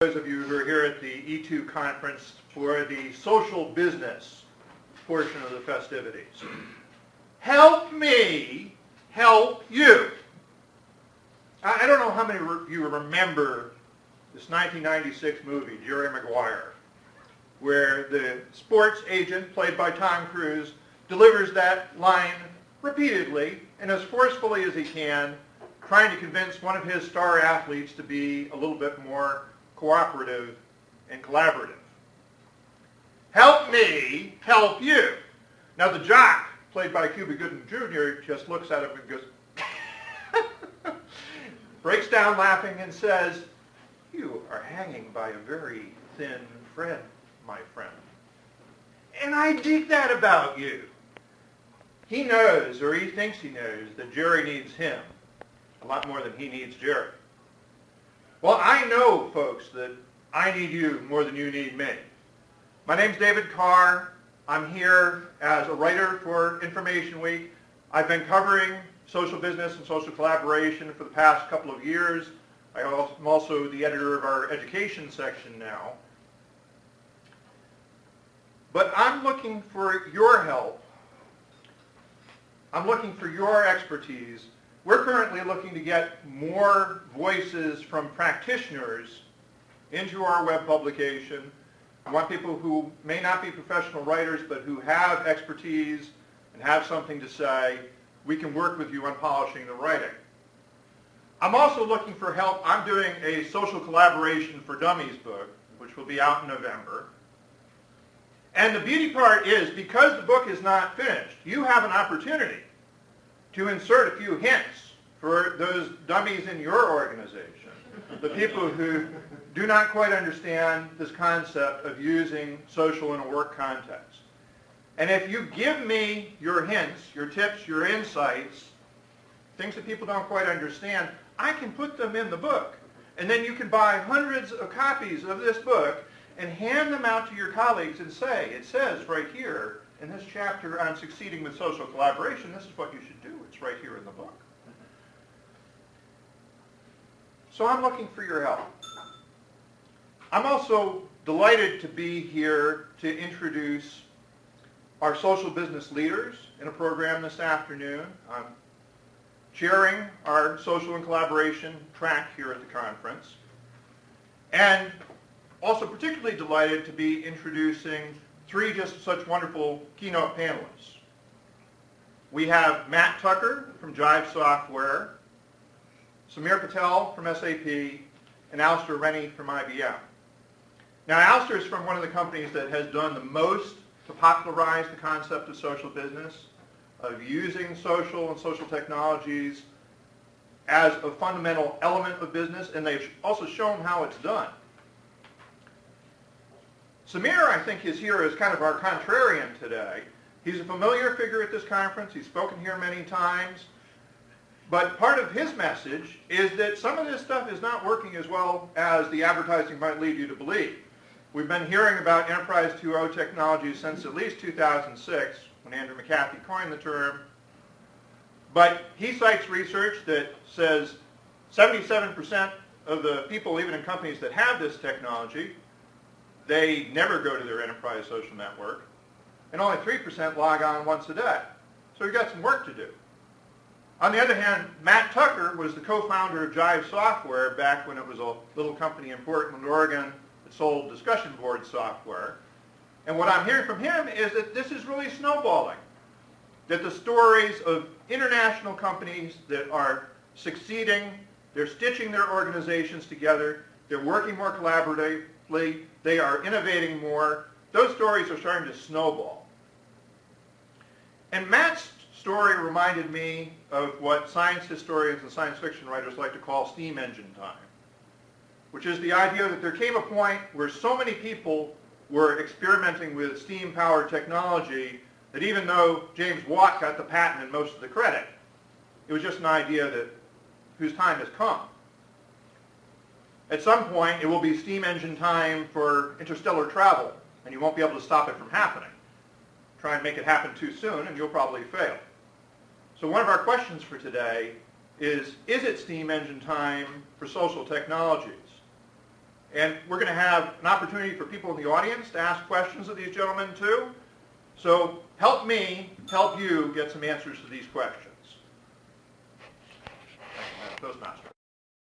Those of you who are here at the E2 conference for the social business portion of the festivities. Help me help you. I don't know how many of you remember this 1996 movie, Jerry Maguire, where the sports agent, played by Tom Cruise, delivers that line repeatedly and as forcefully as he can, trying to convince one of his star athletes to be a little bit more cooperative and collaborative. Help me help you. Now the jock, played by Cuba Gooding Jr., just looks at him and goes, breaks down laughing and says, "You are hanging by a very thin thread, my friend." And I dig that about you. He knows, or he thinks he knows, that Jerry needs him a lot more than he needs Jerry. Well, I know, folks, that I need you more than you need me. My name's David Carr. I'm here as a writer for Information Week. I've been covering social business and social collaboration for the past couple of years. I'm also the editor of our education section now. But I'm looking for your help. I'm looking for your expertise. We're currently looking to get more voices from practitioners into our web publication. I want people who may not be professional writers, but who have expertise and have something to say. We can work with you on polishing the writing. I'm also looking for help. I'm doing a social collaboration for dummies book, which will be out in November. And the beauty part is, because the book is not finished, you have an opportunity to insert a few hints for those dummies in your organization, the people who do not quite understand this concept of using social in a work context. And if you give me your hints, your tips, your insights, things that people don't quite understand, I can put them in the book. And then you can buy hundreds of copies of this book and hand them out to your colleagues and say, it says right here in this chapter on succeeding with social collaboration, this is what you should do. It's right here in the book. So I'm looking for your help. I'm also delighted to be here to introduce our social business leaders in a program this afternoon. I'm chairing our social and collaboration track here at the conference. And also particularly delighted to be introducing three just such wonderful keynote panelists. We have Matt Tucker from Jive Software, Samir Patel from SAP, and Alistair Rennie from IBM. Now, Alistair is from one of the companies that has done the most to popularize the concept of social business, of using social and social technologies as a fundamental element of business, and they've also shown how it's done. Samir, I think, is here as kind of our contrarian today. He's a familiar figure at this conference. He's spoken here many times. But part of his message is that some of this stuff is not working as well as the advertising might lead you to believe. We've been hearing about Enterprise 2.0 technologies since at least 2006, when Andrew McAfee coined the term. But he cites research that says 77% of the people, even in companies that have this technology, they never go to their enterprise social network, and only 3% log on once a day. So we've got some work to do. On the other hand, Matt Tucker was the co-founder of Jive Software back when it was a little company in Portland, Oregon that sold discussion board software. And what I'm hearing from him is that this is really snowballing, that the stories of international companies that are succeeding, they're stitching their organizations together, they're working more collaboratively, they are innovating more. Those stories are starting to snowball. And Matt's story reminded me of what science historians and science fiction writers like to call steam engine time, which is the idea that there came a point where so many people were experimenting with steam-powered technology that even though James Watt got the patent and most of the credit, it was just an idea that whose time has come. At some point, it will be steam engine time for interstellar travel, and you won't be able to stop it from happening. Try and make it happen too soon, and you'll probably fail. So one of our questions for today is it steam engine time for social technologies? And we're going to have an opportunity for people in the audience to ask questions of these gentlemen too. So help me help you get some answers to these questions. Toastmasters.